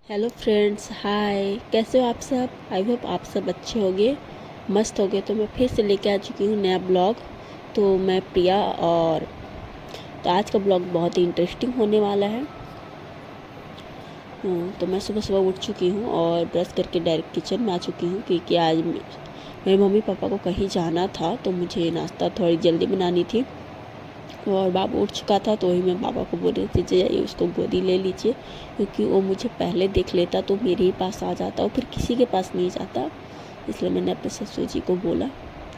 Hello friends, हाय। कैसे हो आप सब? आई होप आप सब अच्छे होंगे, मस्त होंगे। तो मैं फिर से लेके आ चुकी हूँ नया ब्लॉग। तो मैं प्रिया, और तो आज का ब्लॉग बहुत ही इंटरेस्टिंग होने वाला है। तो मैं सुबह सुबह उठ चुकी हूँ और ब्रश करके डायरेक्ट किचन में आ चुकी हूँ, क्योंकि आज मेरे मम्मी पापा को कहीं जाना था, तो मुझे नाश्ता थोड़ी जल्दी बनानी थी। और बाबू उठ चुका था, तो वही मैं पापा को बोल रही थी, जाइए उसको गोदी ले लीजिए, क्योंकि वो मुझे पहले देख लेता तो मेरे ही पास आ जाता और फिर किसी के पास नहीं जाता। इसलिए मैंने अपने ससुर जी को बोला,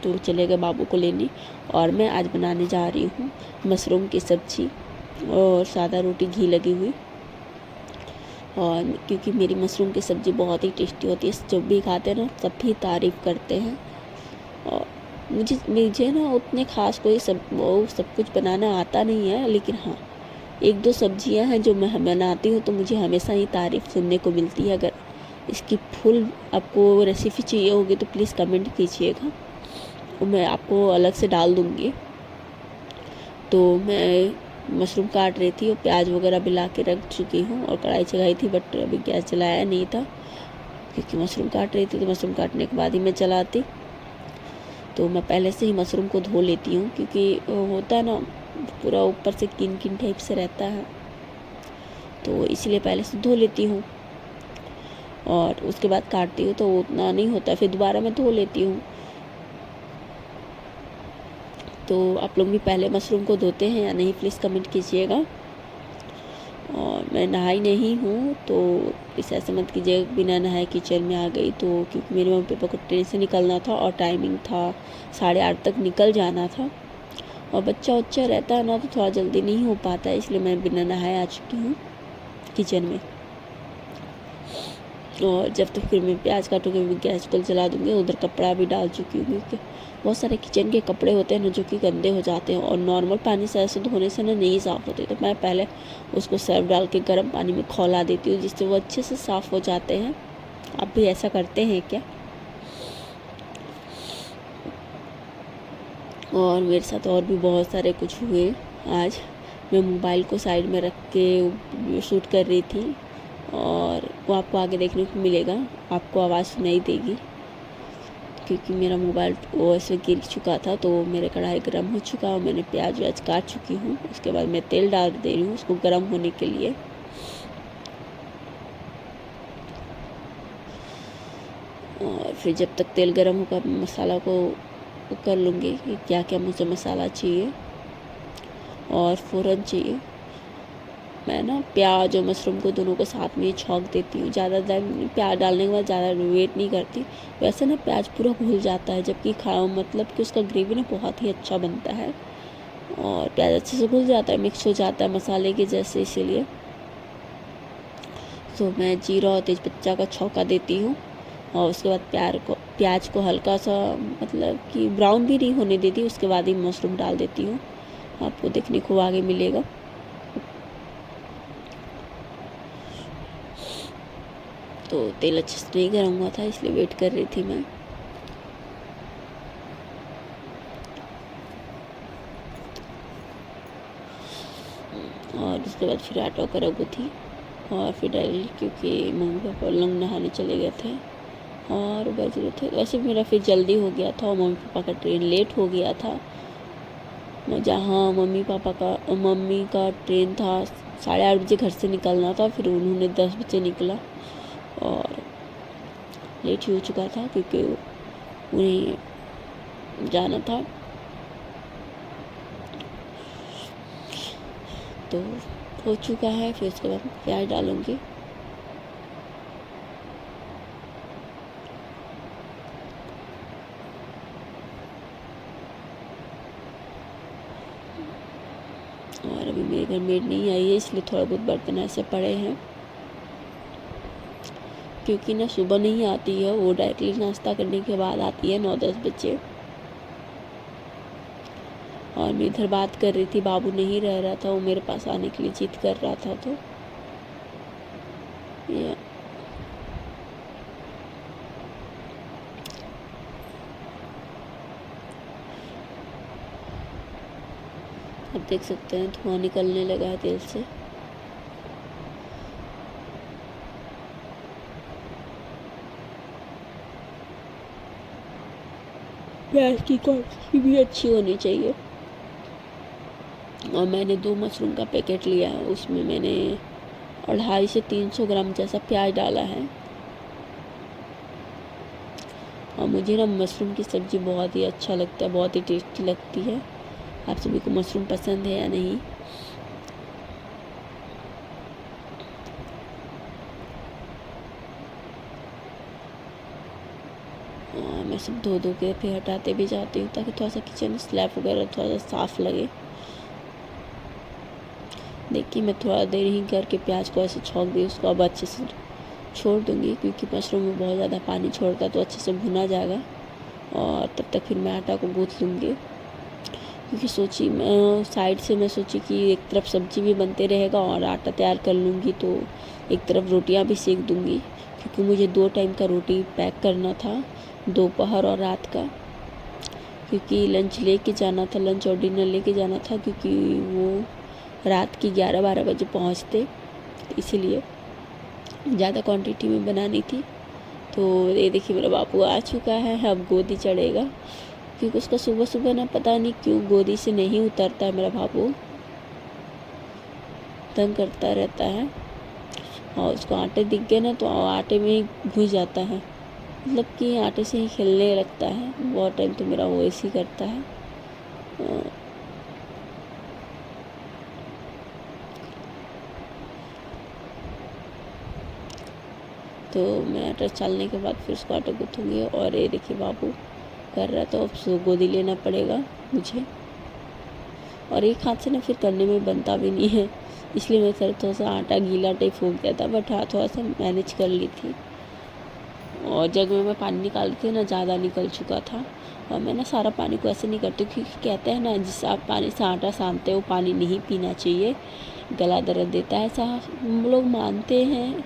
तो वो चले गए बाबू को लेने। और मैं आज बनाने जा रही हूँ मशरूम की सब्ज़ी और सादा रोटी घी लगी हुई। और क्योंकि मेरी मशरूम की सब्ज़ी बहुत ही टेस्टी होती है, जब भी खाते हैं ना सभी तारीफ़ करते हैं। और मुझे मुझे ना उतने ख़ास कोई सब कुछ बनाना आता नहीं है, लेकिन हाँ, एक दो सब्जियां हैं जो मैं बनाती हूँ तो मुझे हमेशा ही तारीफ़ सुनने को मिलती है। अगर इसकी फुल आपको रेसिपी चाहिए होगी तो प्लीज़ कमेंट कीजिएगा, और मैं आपको अलग से डाल दूँगी। तो मैं मशरूम काट रही थी और प्याज वगैरह मिला के रख चुकी हूँ, और कढ़ाई चढ़ाई थी, बट अभी गैस चलाया नहीं था, क्योंकि मशरूम काट रही थी। तो मशरूम काटने के बाद ही मैं चलाती। तो मैं पहले से ही मशरूम को धो लेती हूँ, क्योंकि होता है ना, पूरा ऊपर से किन किन टाइप से रहता है, तो इसलिए पहले से धो लेती हूँ और उसके बाद काटती हूँ। तो उतना नहीं होता, फिर दोबारा मैं धो लेती हूँ। तो आप लोग भी पहले मशरूम को धोते हैं या नहीं, प्लीज़ कमेंट कीजिएगा। और मैं नहाई नहीं हूँ, तो इस ऐसा मत कीजिए बिना नहाए किचन में आ गई, तो क्योंकि मेरे मम्मी पापा को ट्रेन से निकलना था और टाइमिंग था 8:30 तक निकल जाना था। और बच्चा उच्चा रहता है ना, तो थोड़ा जल्दी नहीं हो पाता है, इसलिए मैं बिना नहाए आ चुकी हूँ किचन में। और जब तक फिर मैं प्याज काटूँगी, मैं गैस को जला दूँगी। उधर कपड़ा भी डाल चुकी हूँ, क्योंकि बहुत सारे किचन के कपड़े होते हैं ना जो कि गंदे हो जाते हैं, और नॉर्मल पानी से ऐसे धोने से ना नहीं साफ़ होते। तो मैं पहले उसको सर्फ डाल के गर्म पानी में खौला देती हूँ, जिससे वो अच्छे से साफ़ हो जाते हैं। आप भी ऐसा करते हैं क्या? और मेरे साथ और भी बहुत सारे कुछ हुए आज। मैं मोबाइल को साइड में रख के शूट कर रही थी, और वो आपको आगे देखने को मिलेगा, आपको आवाज़ सुनाई देगी, क्योंकि मेरा मोबाइल वो ऐसे गिर चुका था। तो मेरे कढ़ाई गर्म हो चुका और मैंने प्याज व्याज काट चुकी हूँ। उसके बाद मैं तेल डाल दे रही हूँ उसको गर्म होने के लिए। और फिर जब तक तेल गर्म होगा, मसाला को कर लूँगी कि क्या क्या मुझे मसाला चाहिए और फ़ौरन चाहिए। मैं ना प्याज और मशरूम को दोनों को साथ में ही छौंक देती हूँ। ज़्यादा प्याज डालने के बाद ज़्यादा वेट नहीं करती। वैसे ना प्याज पूरा घुल जाता है, जबकि मतलब कि उसका ग्रेवी ना बहुत ही अच्छा बनता है, और प्याज अच्छे से घुल जाता है, मिक्स हो जाता है मसाले के जैसे, इसीलिए। तो मैं जीरा और तेज़पत्ता का छौंका देती हूँ, और उसके बाद प्याज को हल्का सा, मतलब कि ब्राउन भी नहीं होने देती। उसके बाद ही मशरूम डाल देती हूँ, आपको देखने को आगे मिलेगा। तो तेल अच्छे से नहीं गर्म हुआ था, इसलिए वेट कर रही थी मैं। और उसके बाद फिर आटा का रगू थी, और फिर डाली, क्योंकि मम्मी पापा लोग नहाने चले गए थे और बज रहे थे। वैसे मेरा फिर जल्दी हो गया था, और मम्मी पापा का ट्रेन लेट हो गया था। जहाँ मम्मी का ट्रेन था 8:30 बजे घर से निकलना था, फिर उन्होंने 10 बजे निकला, और लेट ही हो चुका था, क्योंकि उन्हें जाना था। तो हो चुका है। फिर उसके बाद प्याज डालूँगी, और अभी मेरे घर मेड नहीं आई है, इसलिए थोड़ा बहुत बर्तन ऐसे पड़े हैं, क्योंकि ना सुबह नहीं आती है, वो डायरेक्टली नाश्ता करने के बाद आती है 9-10 बजे। और मैं इधर बात कर रही थी, बाबू नहीं रह रहा था, वो मेरे पास आने के लिए जिद कर रहा था। तो ये आप देख सकते हैं, धुआं निकलने लगा है तेल से। प्याज की क्वांटिटी भी अच्छी होनी चाहिए। और मैंने 2 मशरूम का पैकेट लिया है, उसमें मैंने 250 से 300 ग्राम जैसा प्याज डाला है। और मुझे ना मशरूम की सब्ज़ी बहुत ही अच्छा लगता है, बहुत ही टेस्टी लगती है। आप सभी को मशरूम पसंद है या नहीं? मैं सब धो के फिर हटाते भी जाती हूँ ताकि थोड़ा सा किचन स्लैब वगैरह थोड़ा सा साफ़ लगे। देखिए मैं थोड़ा देर ही करके प्याज को ऐसे छौंक दी, उसको अब अच्छे से छोड़ दूँगी क्योंकि मशरूम में बहुत ज़्यादा पानी छोड़ता है, तो अच्छे से भुना जाएगा। और तब तक फिर मैं आटा को गूँथ लूँगी, क्योंकि सोची मैं साइड से मैं सोची कि एक तरफ सब्ज़ी भी बनते रहेगा और आटा तैयार कर लूँगी, तो एक तरफ रोटियां भी सेक दूँगी, क्योंकि मुझे 2 टाइम का रोटी पैक करना था, दोपहर और रात का, क्योंकि लंच लेके जाना था, लंच और डिनर लेके जाना था, क्योंकि वो रात की 11-12 बजे पहुँचते, इसीलिए ज़्यादा क्वांटिटी में बनानी थी। तो ये देखिए मेरा बापू आ चुका है, अब गोदी चढ़ेगा, क्योंकि उसका सुबह सुबह ना पता नहीं क्यों गोदी से नहीं उतरता है। मेरा बापू तंग करता रहता है, और उसको आटे दिख गए ना तो आटे में ही घुस जाता है, मतलब कि आटे से ही खेलने लगता है। बहुत टाइम तो मेरा वो ऐसे ही करता है। तो मैं आटा चालने के बाद फिर उसको आटा गूँथूँगी। और ये देखिए बाबू कर रहा है, तो अब उसको गोदी लेना पड़ेगा मुझे, और एक हाथ से ना फिर करने में बनता भी नहीं है, इसलिए मैं थोड़ा सा आटा गीला टाइप हो गया था, बट हाँ थोड़ा सा मैनेज कर ली थी। और जग में मैं पानी निकाल रही थी ना, ज़्यादा निकल चुका था। और मैं ना सारा पानी को ऐसे नहीं करती, क्योंकि कहते हैं ना जिस आप पानी से आटा सानते हो पानी नहीं पीना चाहिए, गला दर्द देता है, ऐसा हम लोग मानते हैं।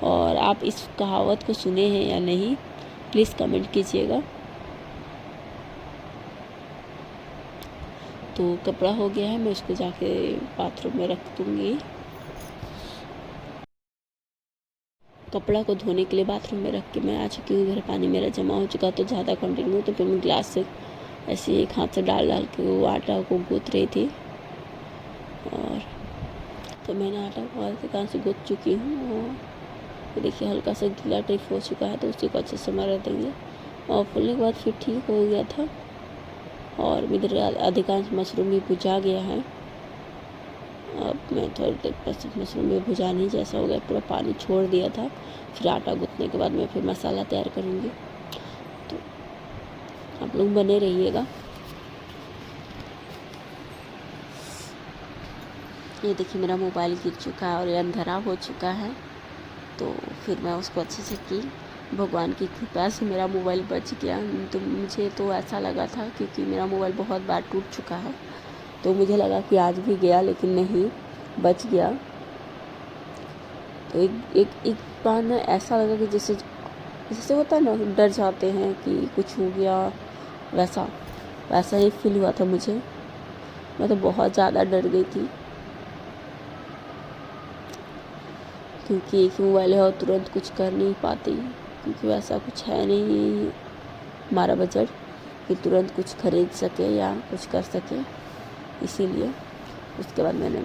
और आप इस कहावत को सुने हैं या नहीं, प्लीज़ कमेंट कीजिएगा। तो कपड़ा हो गया है, मैं इसको जाके बाथरूम में रख दूँगी। कपड़ा को धोने के लिए बाथरूम में रख के मैं आ चुकी हूँ। इधर पानी मेरा जमा हो चुका, तो ज़्यादा कंटिन्यू, तो फिर मैं ग्लास से ऐसे एक हाथ से डाल के वो आटा को गूँथ रही थी। और तो मैंने आटा को अधिकांश से गूँथ चुकी हूँ। और देखिए हल्का सा गीला टाइप हो चुका है, तो उसी को अच्छे से मरा देंगे। और फूलने के बाद फिर ठीक हो गया था। और इधर अधिकांश मशरूम भी भुजा गया है। अब मैं थोड़ी देर पर मशरूम भी भुजाने जैसा हो गया, पूरा पानी छोड़ दिया था। फिर आटा गूँथने के बाद मैं फिर मसाला तैयार करूँगी, तो आप लोग बने रहिएगा। ये देखिए मेरा मोबाइल गिर चुका है और ये अंधेरा हो चुका है, तो फिर मैं उसको अच्छे से की। भगवान की कृपा से मेरा मोबाइल बच गया। तो मुझे तो ऐसा लगा था, क्योंकि मेरा मोबाइल बहुत बार टूट चुका है, तो मुझे लगा कि आज भी गया, लेकिन नहीं, बच गया। तो एक बार ना ऐसा लगा कि जैसे जैसे होता है ना, डर जाते हैं कि कुछ हो गया, वैसा वैसा ही फील हुआ था मुझे। मैं तो बहुत ज़्यादा डर गई थी, क्योंकि एक मोबाइल है और तुरंत कुछ कर नहीं पाती, क्योंकि वैसा कुछ है नहीं हमारा बजट कि तुरंत कुछ खरीद सके या कुछ कर सके, इसीलिए। उसके बाद मैंने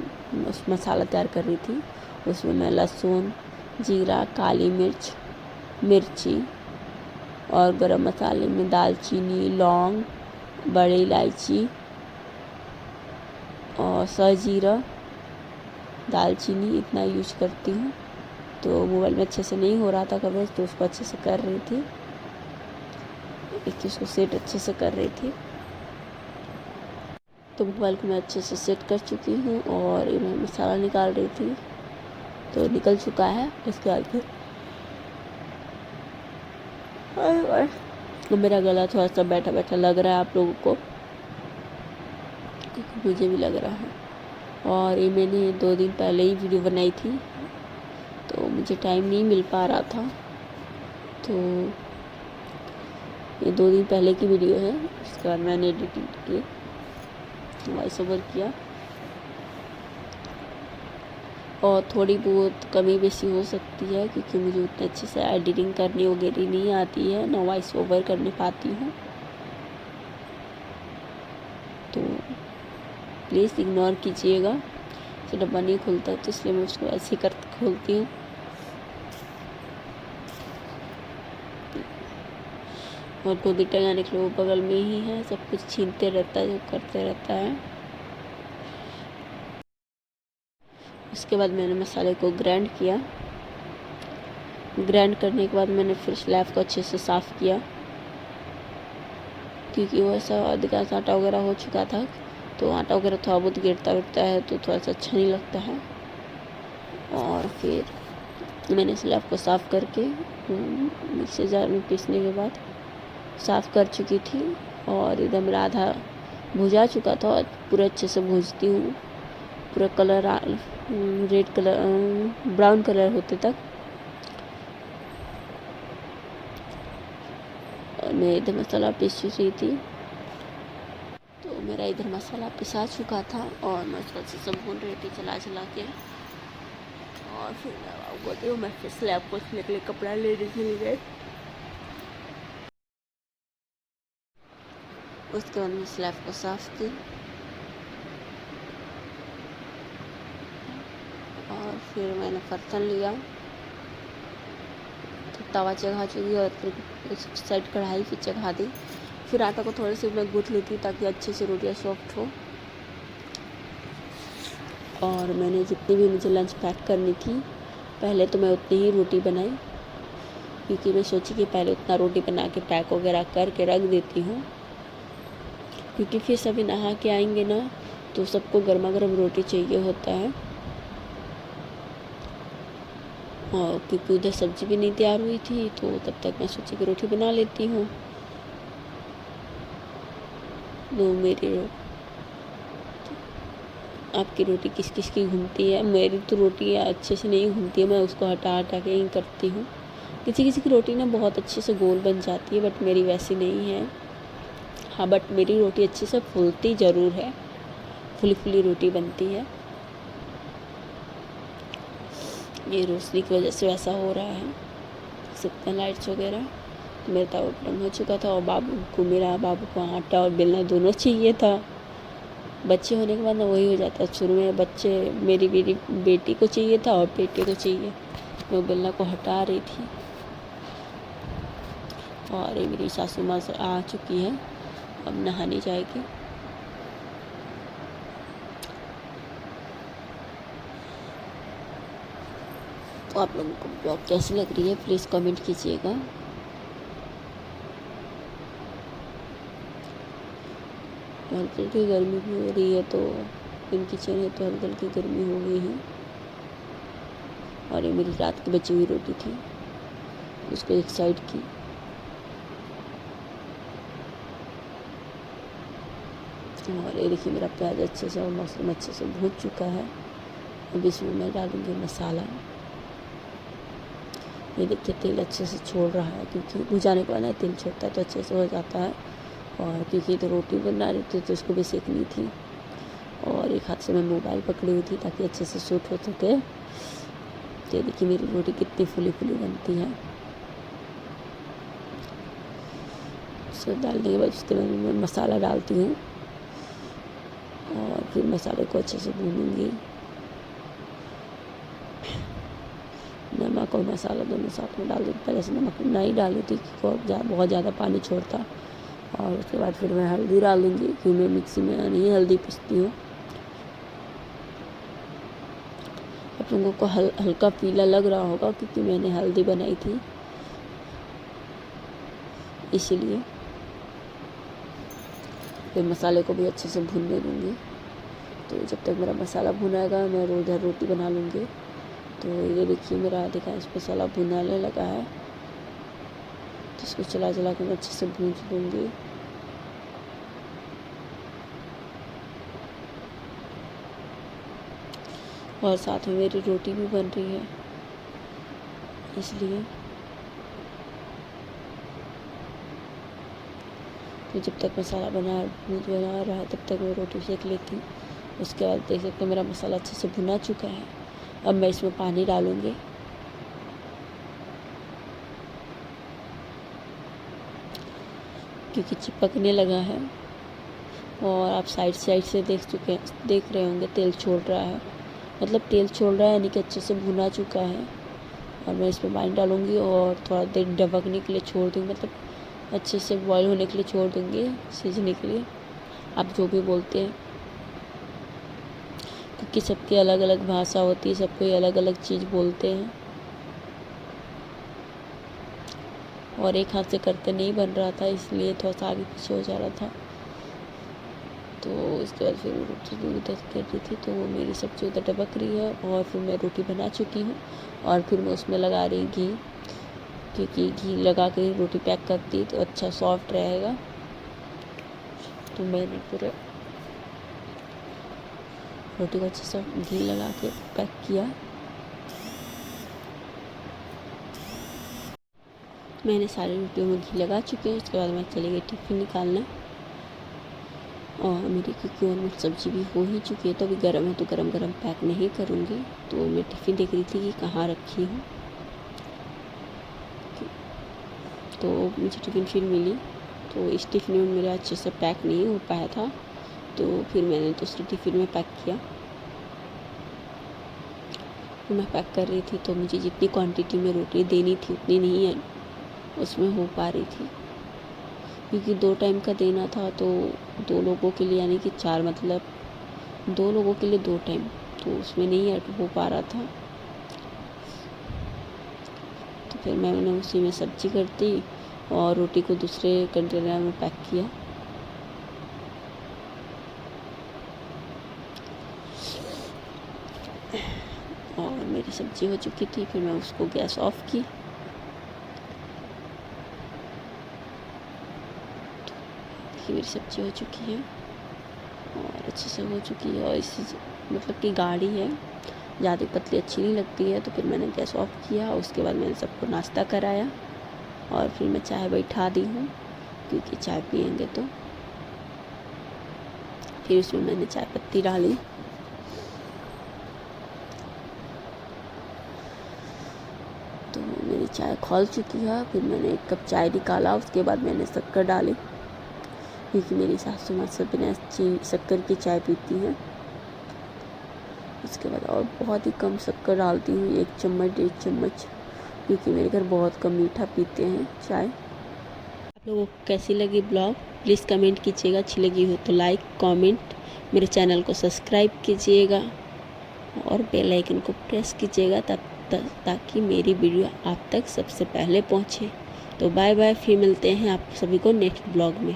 मसाला तैयार कर रही थी। उसमें मैं लहसुन, जीरा, काली मिर्च, मिर्ची, और गरम मसाले में दालचीनी, लौंग, बड़ी इलायची और सजीरा, दालचीनी इतना यूज करती हूँ। तो मोबाइल में अच्छे से नहीं हो रहा था कवरेज, तो उसको अच्छे से कर रही थी, एक चीज़ को सेट अच्छे से कर रही थी। तो मोबाइल को मैं अच्छे से सेट कर चुकी हूँ, और मैं मसाला निकाल रही थी, तो निकल चुका है। इसके बाद फिर मेरा गला थोड़ा सा बैठा बैठा लग रहा है आप लोगों को, क्योंकि मुझे भी लग रहा है। और ये मैंने 2 दिन पहले ही वीडियो बनाई थी, तो मुझे टाइम नहीं मिल पा रहा था, तो ये 2 दिन पहले की वीडियो है। उसके बाद मैंने एडिटिंग की, वॉइस ओवर किया, और थोड़ी बहुत कमी बेसी हो सकती है, क्योंकि मुझे उतने अच्छे से एडिटिंग करनी वगैरह नहीं आती है, ना वॉइस ओवर करने पाती हूँ। प्लीज़ इग्नोर कीजिएगा। तो डब्बा नहीं खुलता तो इसलिए मैं उसको ऐसे ही कर खोलती हूँ। और गोदी टंगाने के लिए वो बगल में ही है, सब कुछ छीनते रहता है, जो करते रहता है। उसके बाद मैंने मसाले को ग्राइंड किया। ग्राइंड करने के बाद मैंने फिर स्लैब को अच्छे से साफ़ किया, क्योंकि वो ऐसा अधिकांश आटा वगैरह हो चुका था, तो आटा वगैरह थोड़ा बहुत गिरता है तो थोड़ा सा अच्छा नहीं लगता है। और फिर मैंने स्लैब को साफ़ करके मिक्सी जार में पीसने के बाद साफ़ कर चुकी थी। और इधर मेरा आधा भुजा चुका था, और पूरा अच्छे से भूजती हूँ, पूरा colour red colour brown colour होते तक। और मैं इधर मसाला पीस रही थी, तो मेरा इधर मसाला पिसा चुका था और मैं उसको अच्छे से भून रही थी चला के। और फिर मैं फिर स्लैब को उसने के लिए कपड़ा लेने चली गई। उसके बाद मैं स्लैब को साफ़ की और फिर मैंने बर्तन लिया, तो तवा चढ़ा चुकी और फिर उस साइड कढ़ाई फिर चढ़ा दी। फिर आटा को थोड़े से मैं गूँथ लेती ताकि अच्छे से रोटियाँ सॉफ्ट हो। और मैंने जितनी भी मुझे लंच पैक करनी थी, पहले तो मैं उतनी ही रोटी बनाई, क्योंकि मैं सोची कि पहले उतना रोटी बना के पैक वगैरह करके रख देती हूँ, क्योंकि फिर सभी नहा के आएंगे ना, तो सबको गर्मा गर्म रोटी चाहिए होता है। और क्योंकि उधर सब्ज़ी भी नहीं तैयार हुई थी, तो तब तक मैं सोची कि रोटी बना लेती हूँ। तो आपकी रोटी किस किस की घूमती है? मेरी तो रोटी अच्छे से नहीं घूमती है, मैं उसको हटा हटा के ही करती हूँ। किसी किसी की रोटी ना बहुत अच्छे से गोल बन जाती है, बट मेरी वैसी नहीं है। हाँ, बट मेरी रोटी अच्छे से फूलती ज़रूर है, फुली फुली रोटी बनती है। ये रोशनी की वजह से वैसा हो रहा है, सकते हैं लाइट्स वगैरह। तो मेरा तवा गर्म हो चुका था और मेरा बाबू को आटा और बेलना दोनों चाहिए था। बच्चे होने के बाद ना वही हो जाता है, शुरू में बच्चे मेरी बेटी को चाहिए था और बेटे को चाहिए। मैं बेलना को हटा रही थी और ये मेरी सासू माँ से आ चुकी है, अब नहाने जाएगी। तो आप लोगों को ब्लॉग कैसी लग रही है प्लीज़ कमेंट कीजिएगा। हल्की हल्की गर्मी भी हो रही है, तो इन किचन है तो हल्की हल्की गर्मी हो गई है। और ये मेरी रात की बची हुई रोटी थी, उसको एक साइड की। और ये देखिए मेरा प्याज अच्छे से और मशरूम अच्छे से भून चुका है। अब इसमें मैं डालूँगी मसाला। ये देखिए तेल अच्छे से छोड़ रहा है, क्योंकि भुजाने के बाद ना तेल छोड़ता है तो अच्छे से हो जाता है। और क्योंकि तो रोटी बना रही थी तो उसको भी सेकनी थी, और एक हाथ से मैं मोबाइल पकड़ी हुई थी ताकि अच्छे से शूट हो सके। तो ये देखिए मेरी रोटी कितनी फुली फुली बनती है। सब डालने के बाद उसके बाद मैं मसाला डालती हूँ और फिर मसाले को अच्छे से भूनूंगी। नमक और मसाला दोनों साथ में डाल दूँ। पहले से नमक नहीं डाली थी क्योंकि बहुत ज़्यादा पानी छोड़ता। और उसके बाद फिर मैं हल्दी डालूँगी, क्योंकि मैं मिक्सी में नहीं हल्दी पीसती हूँ। आप लोगों को हल्का पीला लग रहा होगा, क्योंकि मैंने हल्दी बनाई थी इसीलिए। फिर मसाले को भी अच्छे से भूनने दूँगी। तो जब तक मेरा मसाला भुनाएगा मैं उधर रोटी बना लूँगी। तो ये देखिए मेरा अधिकांश मसाला भुनाने लगा है, तो इसको चला चला के मैं अच्छे से भून लूँगी। और साथ में मेरी रोटी भी बन रही है, इसलिए। तो जब तक मसाला बना रहा है तब तक मैं रोटी सेक लेती हूँ। उसके बाद देख सकते हैं मेरा मसाला अच्छे से भुना चुका है। अब मैं इसमें पानी डालूँगी। क्योंकि चिपकने लगा है, और आप साइड से देख रहे होंगे तेल छोड़ रहा है, मतलब तेल छोड़ रहा है यानी कि अच्छे से भुना चुका है। और मैं इसमें पानी डालूँगी और थोड़ा देर ढकने के लिए छोड़ दूँगी, मतलब अच्छे से बॉईल होने के लिए छोड़ दूँगी, सीझने के लिए, आप जो भी बोलते हैं, क्योंकि सबकी अलग अलग भाषा होती है, सब कोई अलग अलग चीज़ बोलते हैं। और एक हाथ से करते नहीं बन रहा था, इसलिए थोड़ा सा आगे पीछे हो जा रहा था। तो इसके बाद फिर रोटी उधर कर रही थी, तो मेरी सब्ज़ी उधर टपक रही है और फिर मैं रोटी बना चुकी हूँ। और फिर मैं उसमें लगा रही घी, क्योंकि घी लगा के रोटी पैक करती तो अच्छा सॉफ्ट रहेगा। तो मैंने पूरे रोटी को अच्छे से घी लगा के पैक किया। मैंने सारी रोटियों में घी लगा चुकी हूँ। उसके बाद मैं चली गई टिफ़िन निकालने, और मेरी क्योंकि ऑलमोस्ट सब्ज़ी भी हो ही चुकी है, तो अभी गर्म है तो गरम गरम पैक नहीं करूँगी। तो मैं टिफ़िन देख रही थी कि कहाँ रखी हूँ, तो मुझे टिफ़िन फिर मिली। तो इस टिफ़िन में मेरा अच्छे से पैक नहीं हो पाया था, तो फिर मैंने दूसरे टिफ़िन में पैक किया। तो मैं पैक कर रही थी, तो मुझे जितनी क्वांटिटी में रोटी देनी थी उतनी नहीं है उसमें हो पा रही थी, क्योंकि 2 टाइम का देना था, तो 2 लोगों के लिए यानी कि 4, मतलब 2 लोगों के लिए 2 टाइम, तो उसमें नहीं ऐड हो पा रहा था। तो फिर मैंने उसी में सब्जी कर दी और रोटी को दूसरे कंटेनर में पैक किया। और मेरी सब्जी हो चुकी थी, फिर मैं उसको गैस ऑफ की। देखिए मेरी सब्जी हो चुकी है और अच्छे से हो चुकी है, और इसी मतलब कि गाढ़ी है, ज़्यादा पतली अच्छी नहीं लगती है। तो फिर मैंने गैस ऑफ किया। उसके बाद मैंने सबको नाश्ता कराया और फिर मैं चाय बैठा दी हूँ, क्योंकि चाय पियेंगे तो। फिर उसमें मैंने चाय पत्ती डाली, तो मेरी चाय खौल चुकी है। फिर मैंने 1 कप चाय निकाला, उसके बाद मैंने शक्कर डाली, क्योंकि मेरी सासू माँ सब बिना शक्कर की चाय पीती हैं। उसके बाद और बहुत ही कम शक्कर डालती हूँ, 1 चम्मच 1.5 चम्मच, क्योंकि मेरे घर बहुत कम मीठा पीते हैं चाय। आप लोगों को कैसी लगी ब्लॉग प्लीज़ कमेंट कीजिएगा, अच्छी लगी हो तो लाइक कमेंट, मेरे चैनल को सब्सक्राइब कीजिएगा और बेल आइकन को प्रेस कीजिएगा ताकि मेरी वीडियो आप तक सबसे पहले पहुँचे। तो बाय बाय, फिर मिलते हैं आप सभी को नेक्स्ट ब्लॉग में।